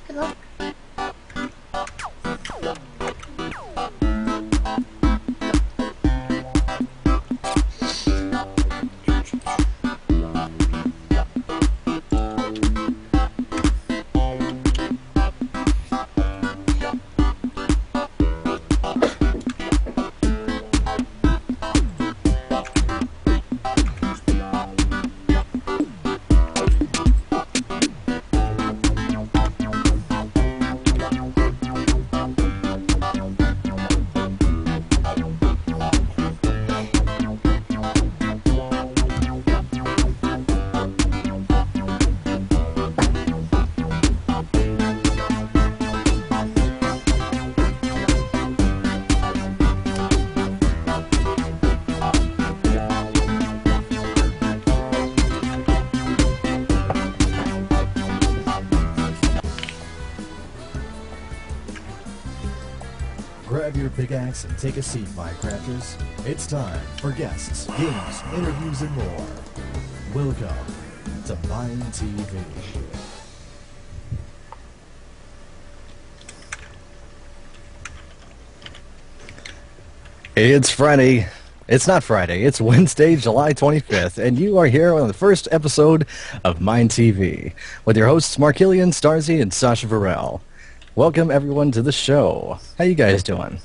Good luck. Grab your pickaxe and take a seat, Minecrafters. It's time for guests, games, interviews, and more. Welcome to MineTV. It's Friday. It's not Friday. It's Wednesday, July 25th, and you are here on the first episode of MineTV with your hosts Marc, Starzy, and Sasha Varel. Welcome everyone to the show. How you guys doing?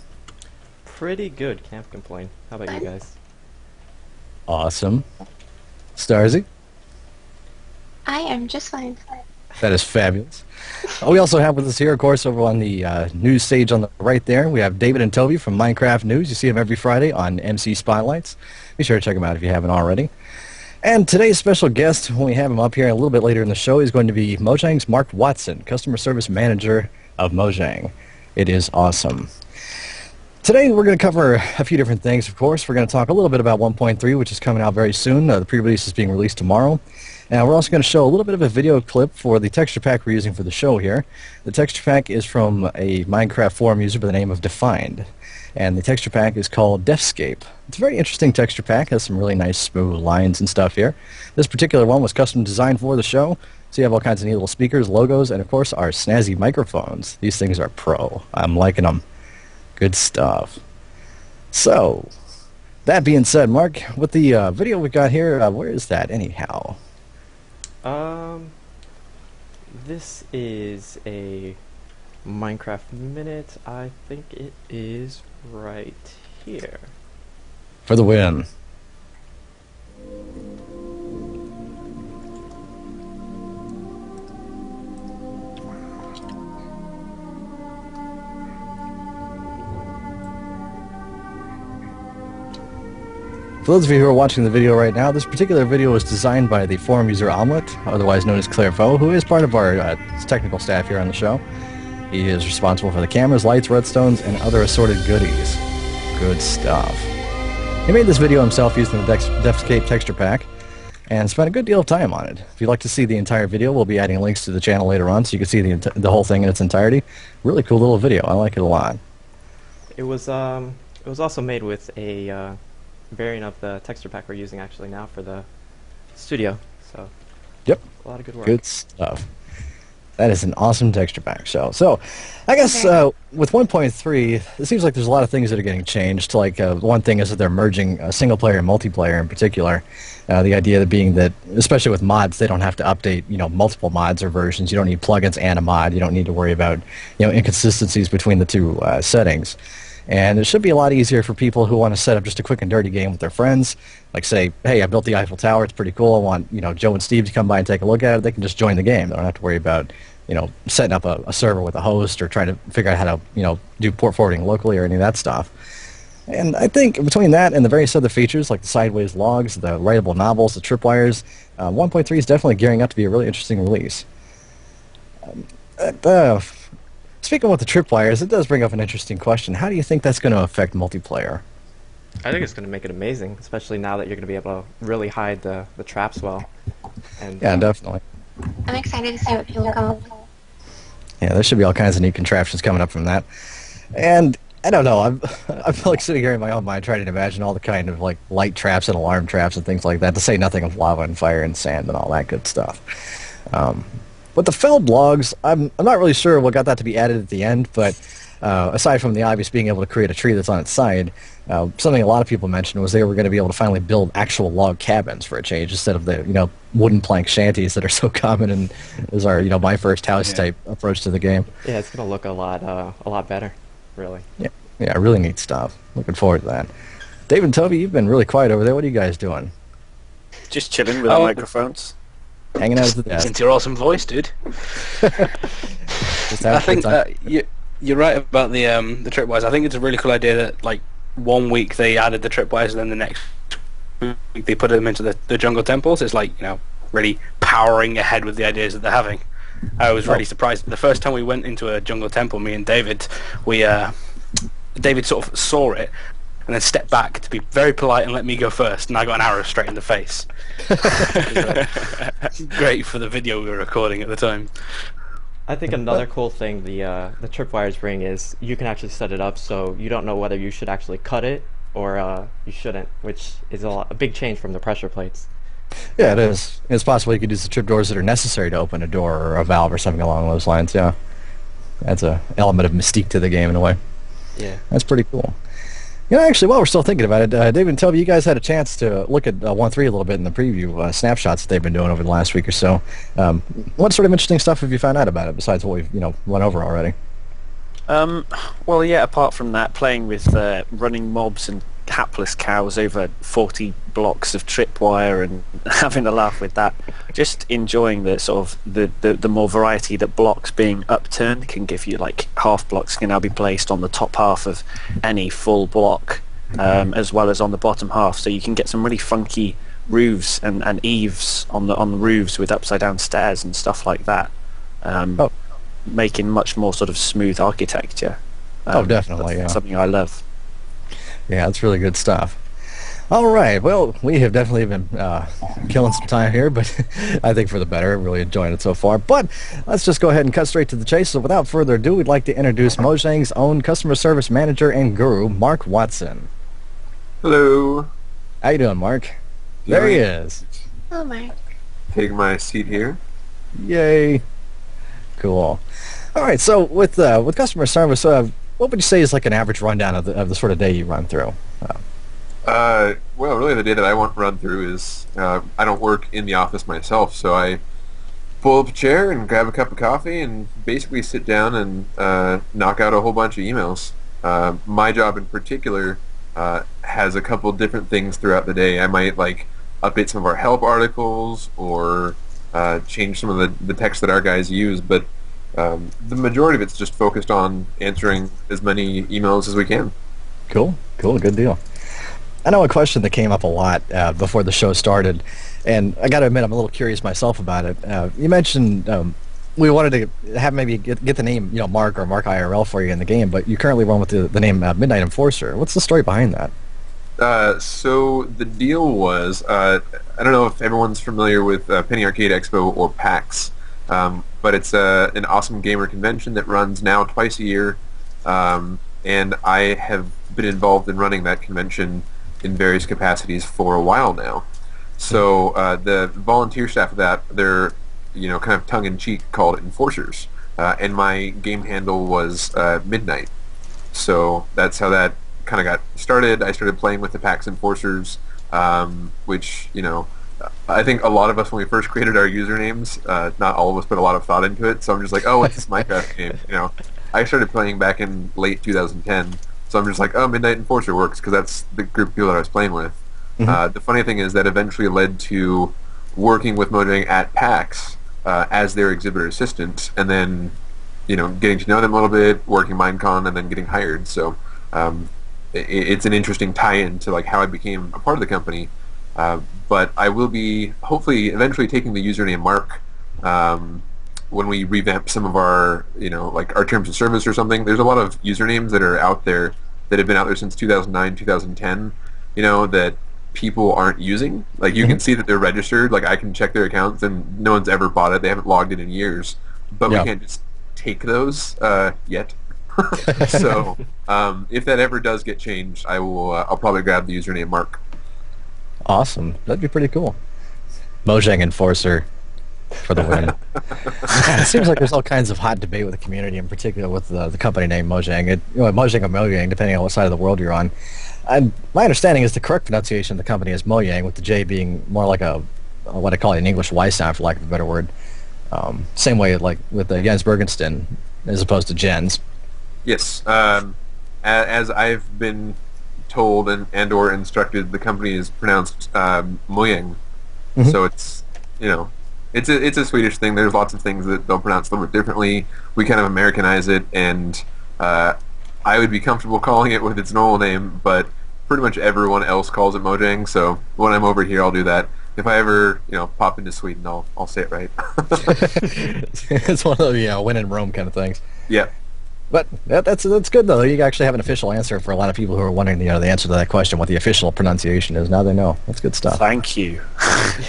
Pretty good. Can't complain. How about you guys? Awesome. Starzy? I am just fine. That is fabulous. We also have with us here, of course, over on the news stage on the right there, we have David and Toby from Minecraft News. You see them every Friday on MC Spotlights. Be sure to check them out if you haven't already. And today's special guest, when we have him up here a little bit later in the show, is going to be Mojang's Marc Watson, Customer Service Manager of Mojang. It is awesome. Today we're going to cover a few different things, of course. We're going to talk a little bit about 1.3, which is coming out very soon. The pre-release is being released tomorrow. And we're also going to show a little bit of a video clip for the texture pack we're using for the show here. The texture pack is from a Minecraft forum user by the name of Defined. And the texture pack is called Defscape. It's a very interesting texture pack. It has some really nice smooth lines and stuff here. This particular one was custom designed for the show. So you have all kinds of neat little speakers, logos, and of course our snazzy microphones. These things are pro. I'm liking them. Good stuff. So, that being said, Marc, with the video we got here, where is that anyhow? This is a Minecraft Minute. I think it is right here. For the win. For those of you who are watching the video right now, this particular video was designed by the forum user Omelette, otherwise known as Clairvaux, who is part of our technical staff here on the show. He is responsible for the cameras, lights, redstones, and other assorted goodies. Good stuff. He made this video himself using the Defscape texture pack, and spent a good deal of time on it. If you'd like to see the entire video, we'll be adding links to the channel later on, so you can see the whole thing in its entirety. Really cool little video. I like it a lot. It was also made with a variant of the texture pack we're using actually now for the studio. So, yep, a lot of good work. Good stuff. That is an awesome texture pack. So I guess with 1.3, it seems like there's a lot of things that are getting changed. Like one thing is that they're merging single player and multiplayer in particular. The idea being that, especially with mods, they don't have to update multiple mods or versions. You don't need plugins and a mod. You don't need to worry about inconsistencies between the two settings. And it should be a lot easier for people who want to set up just a quick and dirty game with their friends. Like say, hey, I built the Eiffel Tower, it's pretty cool, I want Joe and Steve to come by and take a look at it. They can just join the game. They don't have to worry about setting up a server with a host or trying to figure out how to do port forwarding locally or any of that stuff. And I think between that and the various other features like the sideways logs, the writable novels, the tripwires, 1.3 is definitely gearing up to be a really interesting release. Speaking with the tripwires, it does bring up an interesting question. How do you think that's going to affect multiplayer? I think it's going to make it amazing, especially now that you're going to be able to really hide the traps well. And, yeah, definitely. I'm excited to see what people come up with. Yeah, there should be all kinds of neat contraptions coming up from that. And I don't know, I feel like sitting here in my own mind trying to imagine all the kind of like light traps and alarm traps and things like that, to say nothing of lava and fire and sand and all that good stuff. With the Feld logs, I'm not really sure what got that to be added at the end, but aside from the obvious being able to create a tree that's on its side, something a lot of people mentioned was they were going to be able to finally build actual log cabins for a change instead of the wooden plank shanties that are so common and is our my first house type approach to the game. Yeah, it's gonna look a lot better, really. Yeah, really neat stuff. Looking forward to that. Dave and Toby, you've been really quiet over there. What are you guys doing? Just chilling with our microphones. Hanging out at the desk. Since your awesome voice, dude. Just I having a good think time. you're right about the tripwires. I think it's a really cool idea that like 1 week they added the tripwires and then the next week they put them into the jungle temples. It's like really powering ahead with the ideas that they're having. I was really surprised. The first time we went into a jungle temple, me and David, David sort of saw it and then stepped back to be very polite and let me go first, and I got an arrow straight in the face. Great for the video we were recording at the time. I think another cool thing the tripwires bring is you can actually set it up so you don't know whether you should actually cut it or you shouldn't, which is a big change from the pressure plates. Yeah, it is. It's possible you could use the tripdoors that are necessary to open a door or a valve or something along those lines, yeah. That's an element of mystique to the game in a way. Yeah. That's pretty cool. Actually, while we're still thinking about it, David and Toby, you guys had a chance to look at 1.3 a little bit in the preview snapshots that they've been doing over the last week or so. What sort of interesting stuff have you found out about it besides what we've went over already? Well, yeah, apart from that, playing with running mobs and hapless cows over 40 blocks of tripwire and having a laugh with that, just enjoying the sort of the more variety that blocks being upturned can give you. Like half blocks can now be placed on the top half of any full block, as well as on the bottom half, so you can get some really funky roofs and eaves on the roofs with upside down stairs and stuff like that, making much more sort of smooth architecture. Definitely, yeah. Something I love. Yeah, that's really good stuff. All right, well, we have definitely been killing some time here, but I think for the better. Really enjoying it so far. But let's just go ahead and cut straight to the chase. So without further ado, we'd like to introduce Mojang's own customer service manager and guru, Marc Watson. Hello. How you doing, Marc? There he is. Hello, Mark. Take my seat here. Yay. Cool. All right, so with customer service, what would you say is like an average rundown of the sort of day you run through? Well, really the day that I want to run through is, I don't work in the office myself, so I pull up a chair and grab a cup of coffee and basically sit down and knock out a whole bunch of emails. My job in particular has a couple different things throughout the day. I might update some of our help articles or change some of the text that our guys use, but the majority of it's just focused on answering as many emails as we can. Cool, good deal. I know a question that came up a lot before the show started, and I got to admit I'm a little curious myself about it. You mentioned we wanted to have maybe get the name Marc or Marc IRL for you in the game, but you currently run with the name Midnight Enforcer. What's the story behind that? So the deal was, I don't know if everyone's familiar with Penny Arcade Expo or PAX, but it's an awesome gamer convention that runs now twice a year, and I have been involved in running that convention in various capacities for a while now. So the volunteer staff of that, they're kind of tongue-in-cheek called enforcers, and my game handle was Midnight. So that's how that kind of got started. I started playing with the PAX enforcers, which I think a lot of us, when we first created our usernames, not all of us put a lot of thought into it. So I'm just like, oh, what's this Minecraft game? I started playing back in late 2010. So I'm just like, oh, Midnight Enforcer works because that's the group of people that I was playing with. Mm-hmm. The funny thing is that eventually led to working with Mojang at PAX as their exhibitor assistant, and then getting to know them a little bit, working Minecon, and then getting hired. So it's an interesting tie-in to how I became a part of the company. But I will be hopefully eventually taking the username Marc when we revamp some of our our terms of service or something. There's a lot of usernames that are out there that have been out there since 2009, 2010, that people aren't using. You can see that they're registered. I can check their accounts and no one's ever bought it. They haven't logged in years. But we can't just take those yet. So if that ever does get changed, I'll probably grab the username Marc. Awesome. That'd be pretty cool. Mojang Enforcer. for the win. Yeah, it seems like there's all kinds of hot debate with the community, in particular with the company name Mojang. Mojang or Mojang, depending on what side of the world you're on. And my understanding is the correct pronunciation of the company is Mojang, with the J being more like what I call an English Y sound, for lack of a better word. Same way like with the Jens Bergensten, as opposed to Jens. Yes. As I've been told and or instructed, the company is pronounced Mojang. Mhm. So it's it's a Swedish thing. There's lots of things that they'll pronounce a little bit differently. We kind of Americanize it, and I would be comfortable calling it with its normal name, but pretty much everyone else calls it Mojang. So when I'm over here, I'll do that. If I ever pop into Sweden, I'll say it right. It's one of the when in Rome kind of things. Yeah. But that's good though. You actually have an official answer for a lot of people who are wondering the answer to that question, what the official pronunciation is. Now they know. That's good stuff. Thank you.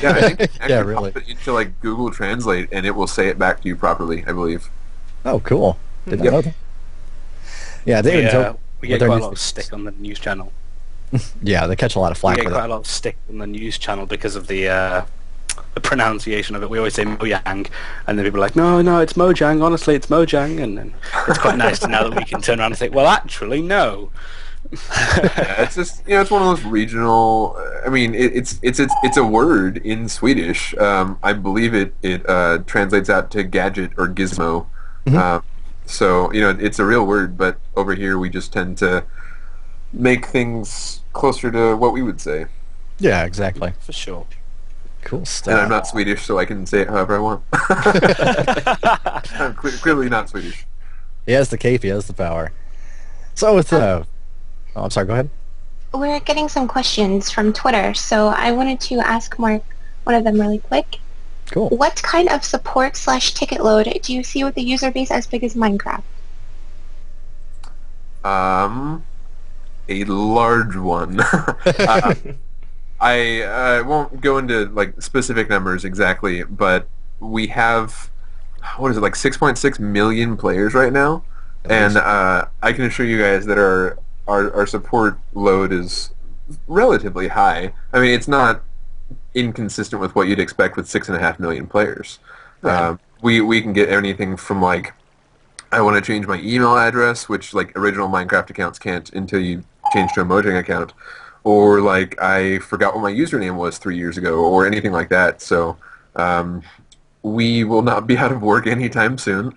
Yeah, I think Yeah, really. pop it into like Google Translate, and it will say it back to you properly, I believe. Oh, cool. Did not Yep. know that. Yeah, David. We with get their quite a news- lot of stick on the news channel. Yeah, they catch a lot of We flack get with quite it. a lot of stick on the news channel because of the pronunciation of it. We always say Mojang, and then people are like, no, it's Mojang. Honestly, it's Mojang, and then it's quite nice to know that we can turn around and say, well, actually, no. Yeah, it's just it's one of those regional. I mean, it's a word in Swedish. I believe it translates out to gadget or gizmo. So it's a real word, but over here we just tend to make things closer to what we would say. Yeah, exactly. For sure. Cool stuff. And I'm not Swedish, so I can say it however I want. I'm clearly not Swedish. He has the cape. He has the power. So with oh, I'm sorry. Go ahead. We're getting some questions from Twitter, so I wanted to ask Mark one of them really quick. Cool. What kind of support/ticket load do you see with a user base as big as Minecraft? A large one. I won't go into like specific numbers exactly, but we have what is it, like 6.6 million players right now, and I can assure you guys that our support load is relatively high. I mean, it's not inconsistent with what you'd expect with 6.5 million players. Right. We can get anything from like, I want to change my email address, which like original Minecraft accounts can't until you change to a Mojang account, or like I forgot what my username was 3 years ago, or anything like that. So we will not be out of work anytime soon,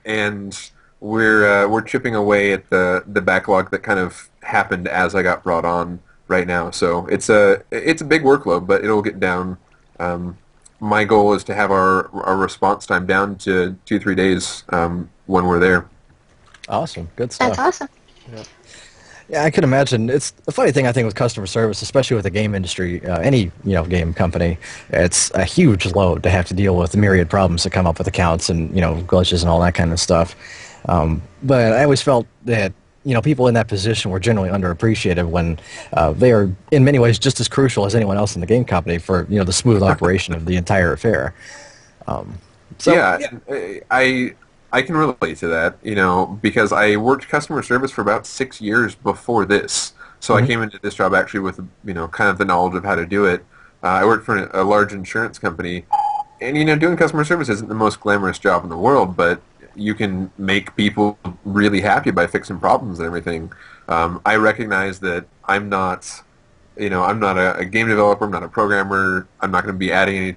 and we're chipping away at the backlog that kind of happened as I got brought on right now. So it's a big workload, but it'll get down. My goal is to have our response time down to 2-3 days when we're there. Awesome. Good stuff. That's awesome. Yeah, I can imagine. It's the funny thing I think with customer service, especially with the game industry, any game company, it's a huge load to have to deal with the myriad problems that come up with accounts and glitches and all that kind of stuff. But I always felt that people in that position were generally underappreciated when they are in many ways just as crucial as anyone else in the game company for the smooth operation of the entire affair. I can relate to that, because I worked customer service for about 6 years before this. So I came into this job actually with, kind of the knowledge of how to do it. I worked for a large insurance company, and, doing customer service isn't the most glamorous job in the world, but you can make people really happy by fixing problems and everything. I recognize that I'm not a game developer, I'm not a programmer, I'm not going to be adding any,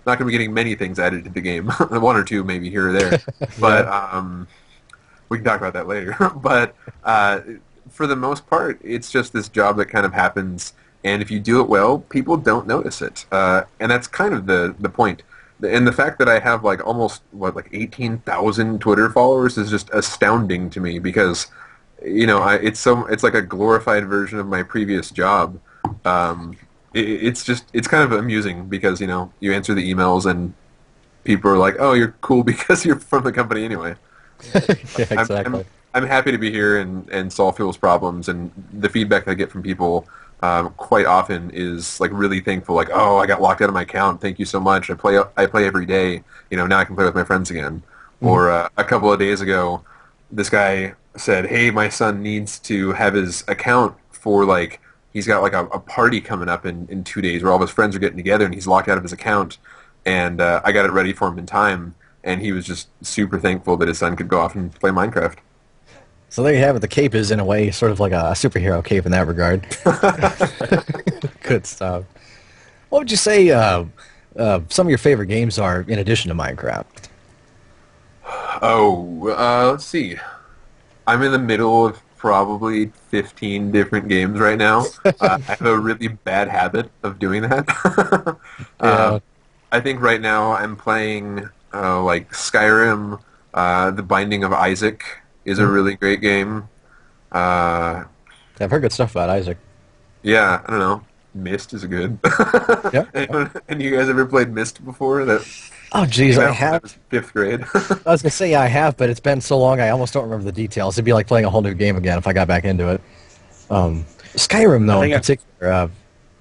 not going to be getting many things added to the game, one or two maybe here or there, but we can talk about that later. But for the most part, it's just this job that kind of happens, and if you do it well, people don't notice it, and that's kind of the point. And the fact that I have like almost 18,000 Twitter followers is just astounding to me because it's like a glorified version of my previous job. It's kind of amusing because you answer the emails and people are like, oh, you're cool because you're from the company anyway. Yeah, exactly. I'm happy to be here and solve people's problems, and the feedback I get from people quite often is like really thankful, like, oh, I got locked out of my account, thank you so much, I play every day, now I can play with my friends again. Or a couple of days ago, this guy said, hey, my son needs to have his account for he's got a party coming up in 2 days where all of his friends are getting together and he's locked out of his account, and I got it ready for him in time, and he was just super thankful that his son could go off and play Minecraft. So there you have it. The cape is, in a way, sort of like a superhero cape in that regard. Good stuff. What would you say some of your favorite games are in addition to Minecraft? Let's see. I'm in the middle of probably 15 different games right now. I have a really bad habit of doing that. Yeah. I think right now I'm playing like Skyrim. The Binding of Isaac is a really great game. I've heard good stuff about Isaac. Yeah, I don't know. Myst is good. Yeah. And you guys ever played Myst before? Oh, geez, I have. Fifth grade. I was going to say, yeah, I have, but it's been so long I almost don't remember the details. It'd be like playing a whole new game again if I got back into it. Skyrim, though, in particular,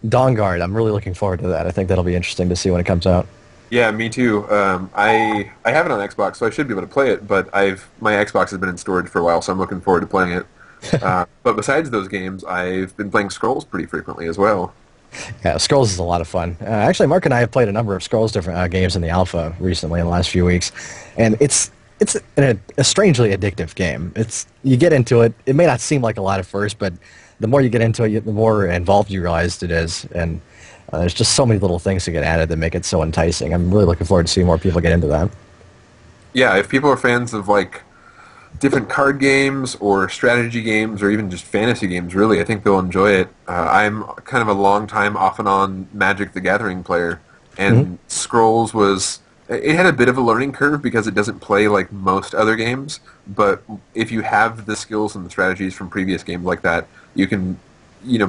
Dawnguard, I'm really looking forward to that. I think that'll be interesting to see when it comes out. Yeah, me too. I have it on Xbox, so I should be able to play it, but my Xbox has been in storage for a while, so I'm looking forward to playing it. But besides those games, I've been playing Scrolls pretty frequently as well. Yeah, Scrolls is a lot of fun. Actually, Mark and I have played a number of Scrolls different games in the alpha recently in the last few weeks, and it's a strangely addictive game. You get into it. It may not seem like a lot at first, but the more you get into it, the more involved you realize it is, and there's just so many little things to get added that make it so enticing. I'm really looking forward to seeing more people get into that. Yeah, if people are fans of like different card games or strategy games or even just fantasy games, really, I think they'll enjoy it. I'm kind of a long time off and on Magic the Gathering player, and Scrolls it had a bit of a learning curve because it doesn't play like most other games, but if you have the skills and the strategies from previous games like that, you can,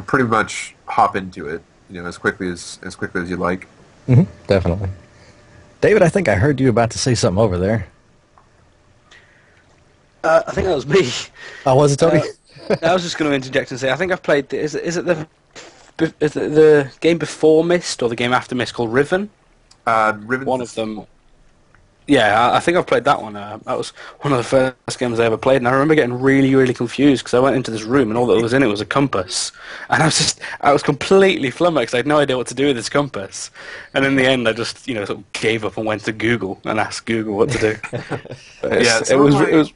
pretty much hop into it, as quickly as you like. Definitely. David, I think I heard you about to say something over there. I think that was me. Oh, was it Tony? I was just going to interject and say I think I've played. Is it the game before Myst or the game after Myst called Riven? Riven's one of them. Yeah, I think I've played that one. That was one of the first games I ever played, and I remember getting really, really confused because I went into this room and all that was in it was a compass, and I was completely flummoxed. I had no idea what to do with this compass, and in the end, I just sort of gave up and went to Google and asked Google what to do. Yeah, it was.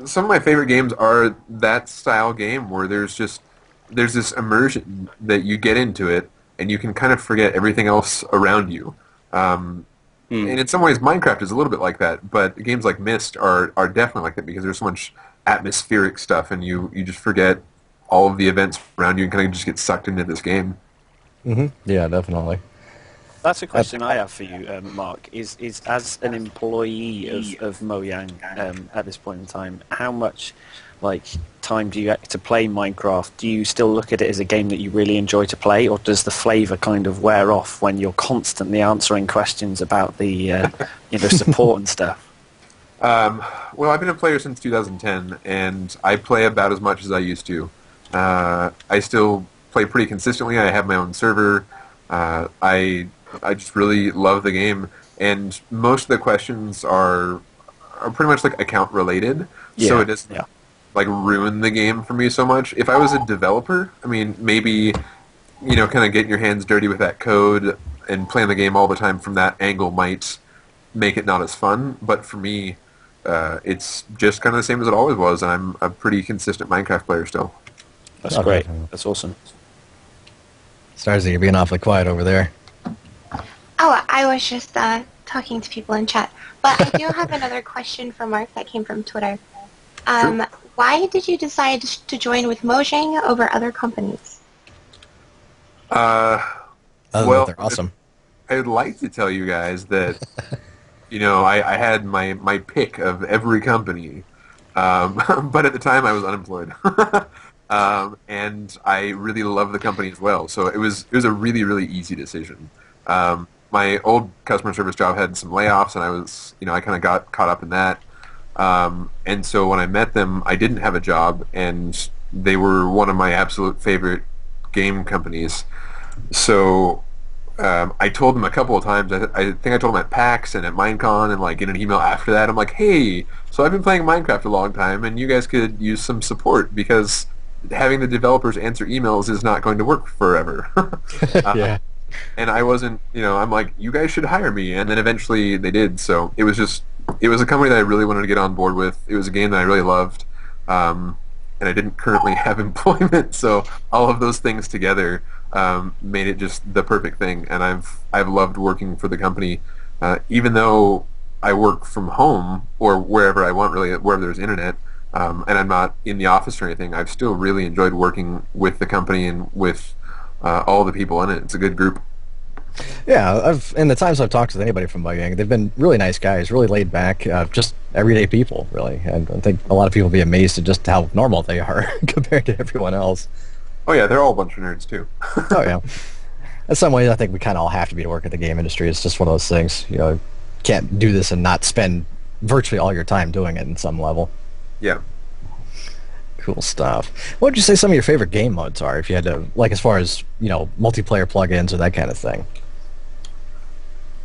Some of my favorite games are that style game where there's this immersion that you get into it and you can kind of forget everything else around you. And in some ways, Minecraft is a little bit like that, but games like Myst are definitely like that because there's so much atmospheric stuff, and you just forget all of the events around you and kind of just get sucked into this game. Yeah, definitely. That's a question I have for you, Mark. Is as an employee of Mojang at this point in time, how much time do you to play Minecraft? Do you still look at it as a game that you really enjoy to play, or does the flavour kind of wear off when you're constantly answering questions about the support and stuff? Well, I've been a player since 2010, and I play about as much as I used to. I still play pretty consistently. I have my own server. I just really love the game, and most of the questions are pretty much like account related, so it doesn't ruin the game for me so much. If I was a developer, I mean, maybe kind of getting your hands dirty with that code and playing the game all the time from that angle might make it not as fun. But for me, it's just kind of the same as it always was, and I'm a pretty consistent Minecraft player still. That's great. That's awesome. Starzy, you're being awfully quiet over there. Oh, I was just talking to people in chat. But I do have another question for Mark that came from Twitter. Sure. Why did you decide to join with Mojang over other companies? Well, they're awesome. I would like to tell you guys that, I had my pick of every company, but at the time I was unemployed. And I really love the company as well. So it was a really, really easy decision. My old customer service job had some layoffs, and I was, I kind of got caught up in that. And so when I met them, I didn't have a job, and they were one of my absolute favorite game companies. So I told them a couple of times. I think I told them at PAX and at Minecon, and in an email after that, I'm like, hey, so I've been playing Minecraft a long time, and you guys could use some support because having the developers answer emails is not going to work forever. Yeah. and I wasn't, I'm like, you guys should hire me, and then eventually they did. So it was a company that I really wanted to get on board with. It was a game that I really loved, and I didn't currently have employment, so all of those things together made it just the perfect thing. And I've loved working for the company, even though I work from home or wherever I want, really, wherever there's internet. And I'm not in the office or anything. I've still really enjoyed working with the company and with all the people in it. It's a good group. Yeah, in the times I've talked to anybody from Mojang, they've been really nice guys, really laid back, just everyday people, really. And I think a lot of people will be amazed at just how normal they are compared to everyone else. Oh yeah, they're all a bunch of nerds too. Oh yeah. In some ways, I think we kind of all have to be to work at the game industry. It's just one of those things. Can't do this and not spend virtually all your time doing it in some level. Yeah. Cool stuff. What would you say some of your favorite game modes are, if you had to, like, as far as, multiplayer plugins or that kind of thing?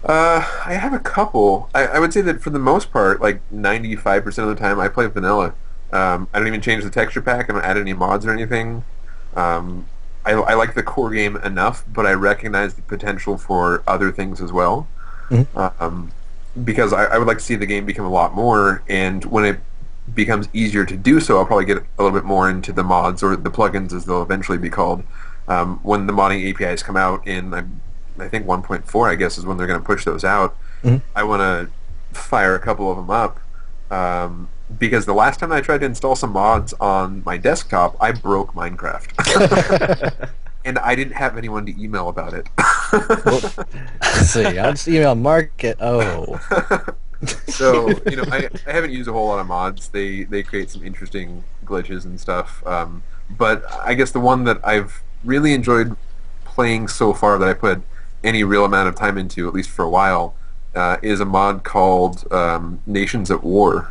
I have a couple. I would say that for the most part, like 95% of the time, I play vanilla. I don't even change the texture pack. I don't add any mods or anything. I like the core game enough, but I recognize the potential for other things as well. Because I would like to see the game become a lot more, and when it becomes easier to do so, I'll probably get a little bit more into the mods, or the plugins as they'll eventually be called. When the modding APIs come out in, I think 1.4, I guess, is when they're going to push those out. I want to fire a couple of them up, because the last time I tried to install some mods on my desktop, I broke Minecraft. And I didn't have anyone to email about it. Let's see. I'll just email Marc at So, I haven't used a whole lot of mods. They create some interesting glitches and stuff. But I guess the one that I've really enjoyed playing so far, that I put any real amount of time into, at least for a while, is a mod called Nations at War.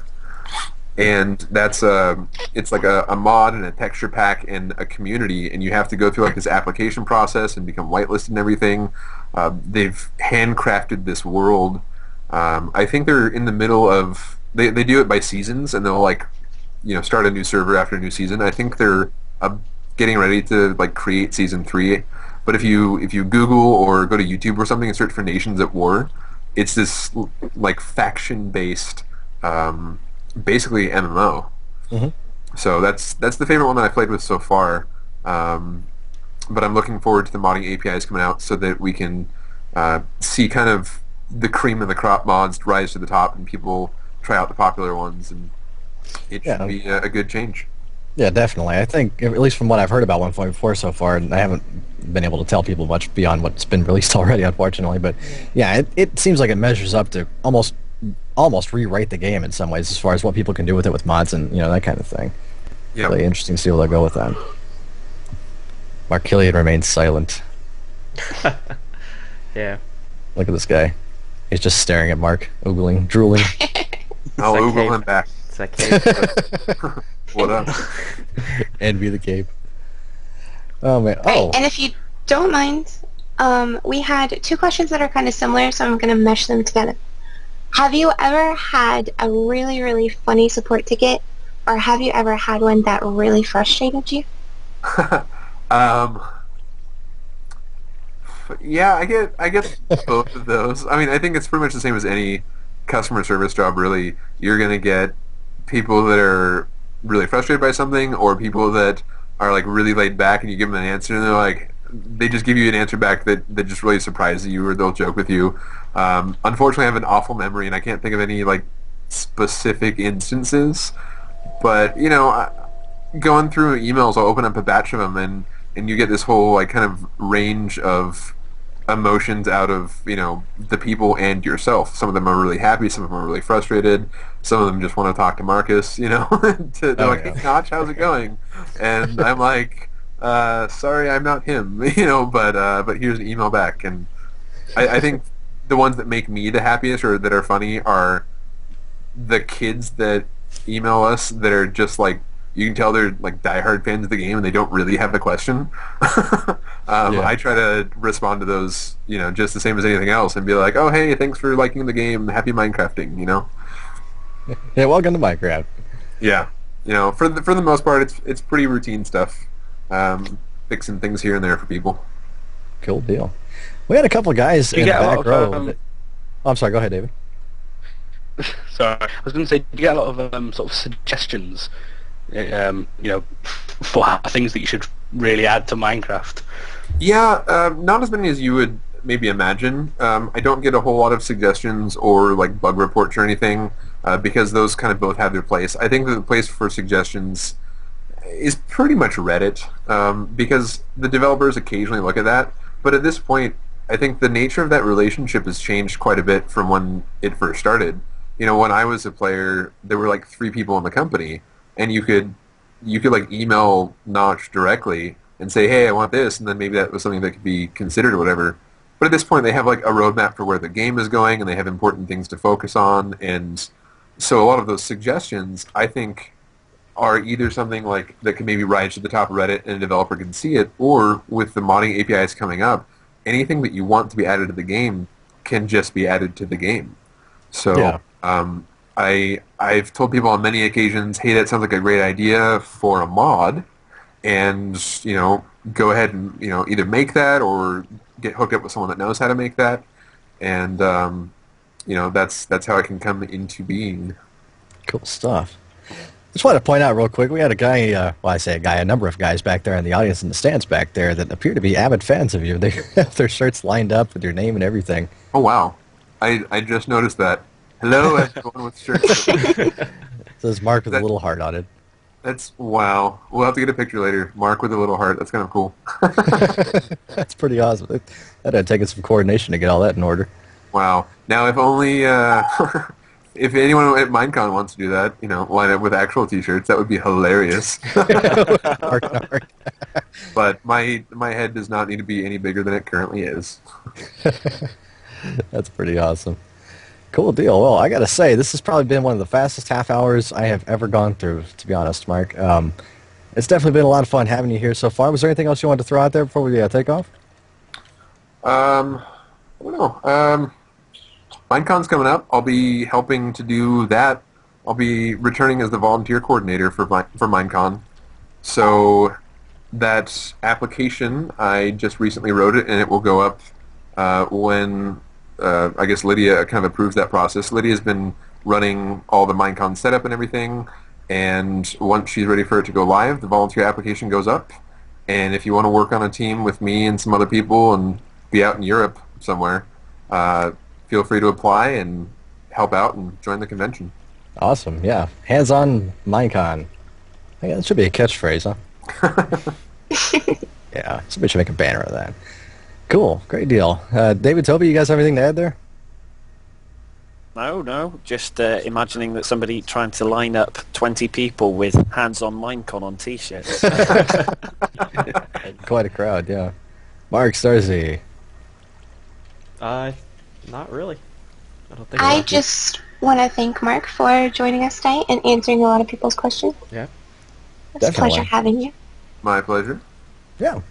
And that's it's like a mod and a texture pack and a community, and you have to go through like this application process and become whitelisted and everything. They've handcrafted this world. I think they're in the middle of, they do it by seasons, and they'll like start a new server after a new season. I think they're getting ready to like create season 3. But if you Google or go to YouTube or something and search for Nations at War, it's this like faction based basically MMO. So that's the favorite one that I've played with so far. But I'm looking forward to the modding APIs coming out so that we can see kind of the cream of the crop mods rise to the top, and people try out the popular ones, and it should be a good change. Yeah, definitely. I think, at least from what I've heard about 1.4 so far, and I haven't been able to tell people much beyond what's been released already, unfortunately, but yeah, it seems like it measures up to almost rewrite the game in some ways, as far as what people can do with it with mods and that kind of thing. Yeah. Really interesting to see where they'll go with that. Marc Killian remains silent. Yeah. Look at this guy. He's just staring at Marc, oogling, drooling. I'll oogle him back. It's that cape. What up? Envy the cape. Oh man. Oh. Right, and if you don't mind, we had 2 questions that are kind of similar, so I'm going to mesh them together. Have you ever had a really, really funny support ticket, or have you ever had one that really frustrated you? Yeah, I get both of those. I mean, I think it's pretty much the same as any customer service job, really. You're going to get people that are really frustrated by something, or people that are like really laid back, and you give them an answer and they're like, they just give you an answer back that just really surprises you, or they'll joke with you. Unfortunately, I have an awful memory, and I can't think of any like specific instances, but going through emails, I'll open up a batch of them, and you get this whole like kind of range of emotions out of the people and yourself. Some of them are really happy, some of them are really frustrated, some of them just want to talk to Marcus. They're like, "Hey Notch, how's it going?" And I'm like, sorry, I'm not him. But here's an email back. And I think the ones that make me the happiest, or that are funny, are the kids that email us that are just like, you can tell they're like diehard fans of the game and they don't really have the question. I try to respond to those, just the same as anything else, and be like, "Oh, hey, thanks for liking the game. Happy Minecrafting." Yeah, welcome to Minecraft. Yeah, for the most part, it's pretty routine stuff, fixing things here and there for people. Cool deal. We had a couple of guys in the get a lot back of, row. Oh, I'm sorry. Go ahead, David. Sorry, I was going to say, do you get a lot of sort of suggestions, for things that you should really add to Minecraft? Yeah, not as many as you would maybe imagine. I don't get a whole lot of suggestions or like bug reports or anything because those kind of both have their place. I think that the place for suggestions is pretty much Reddit because the developers occasionally look at that. But at this point, I think the nature of that relationship has changed quite a bit from when it first started. You know, when I was a player, there were like 3 people in the company, and you could like email Notch directly and say, hey, I want this, and then maybe that was something that could be considered or whatever. But at this point, they have like a roadmap for where the game is going, and they have important things to focus on, and so a lot of those suggestions, I think, are either something like that can maybe rise to the top of Reddit and a developer can see it, or with the modding APIs coming up, anything that you want to be added to the game can just be added to the game. So Yeah. I've told people on many occasions, hey, that sounds like a great idea for a mod, and go ahead and either make that or get hooked up with someone that knows how to make that, and that's how it can come into being. Cool stuff. Just want to point out real quick, we had a guy, a number of guys back there in the audience in the stands back there that appear to be avid fans of you. They have their shirts lined up with your name and everything. Oh, wow. I just noticed that. Hello, everyone with shirts. It says Marc with a little heart on it. That's, wow. We'll have to get a picture later. Marc with a little heart. That's kind of cool. That's pretty awesome. That had taken some coordination to get all that in order. Wow. Now, if only, if anyone at Minecon wants to do that, line up with actual t-shirts, that would be hilarious. Marc. But my head does not need to be any bigger than it currently is. That's pretty awesome. Cool deal. Well, I got to say, this has probably been one of the fastest half hours I have ever gone through, to be honest, Marc. It's definitely been a lot of fun having you here so far. Was there anything else you wanted to throw out there before we take off? I don't know. Minecon's coming up. I'll be helping to do that. I'll be returning as the volunteer coordinator for Minecon. So that application, I just recently wrote it, and it will go up when I guess Lydia kind of approves that process. Lydia's been running all the Minecon setup and everything, and once she's ready for it to go live, the volunteer application goes up. And if you want to work on a team with me and some other people and be out in Europe somewhere, feel free to apply and help out and join the convention. Awesome, yeah. Hands-on Minecon. I think that should be a catchphrase, huh? Yeah, somebody should make a banner of that. Cool, great deal. David, Toby, you guys have anything to add there? No, just imagining that somebody trying to line up 20 people with hands-on Minecon on t-shirts. Quite a crowd, yeah. Marc, Starzy. Not really. I don't think I so. just want to thank Marc for joining us tonight and answering a lot of people's questions. Yeah. It's a Definitely. pleasure having you. My pleasure. Yeah.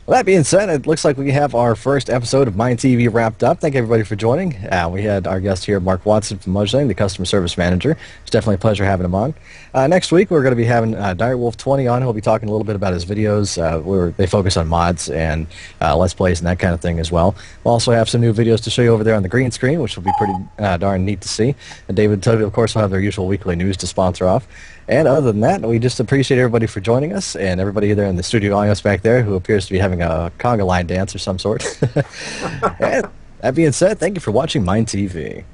Well, that being said, it looks like we have our first episode of MineTV wrapped up. Thank everybody for joining. We had our guest here, Marc Watson from Mojang, the customer service manager. It's definitely a pleasure having him on. Next week, we're going to be having Direwolf20 on. He'll be talking a little bit about his videos, where they focus on mods and Let's Plays and that kind of thing as well. We'll also have some new videos to show you over there on the green screen, which will be pretty darn neat to see. And David and Toby, of course, will have their usual weekly news to sponsor off. And other than that, we just appreciate everybody for joining us, and everybody there in the studio audience back there who appears to be having a conga line dance of some sort. And that being said, thank you for watching MineTV.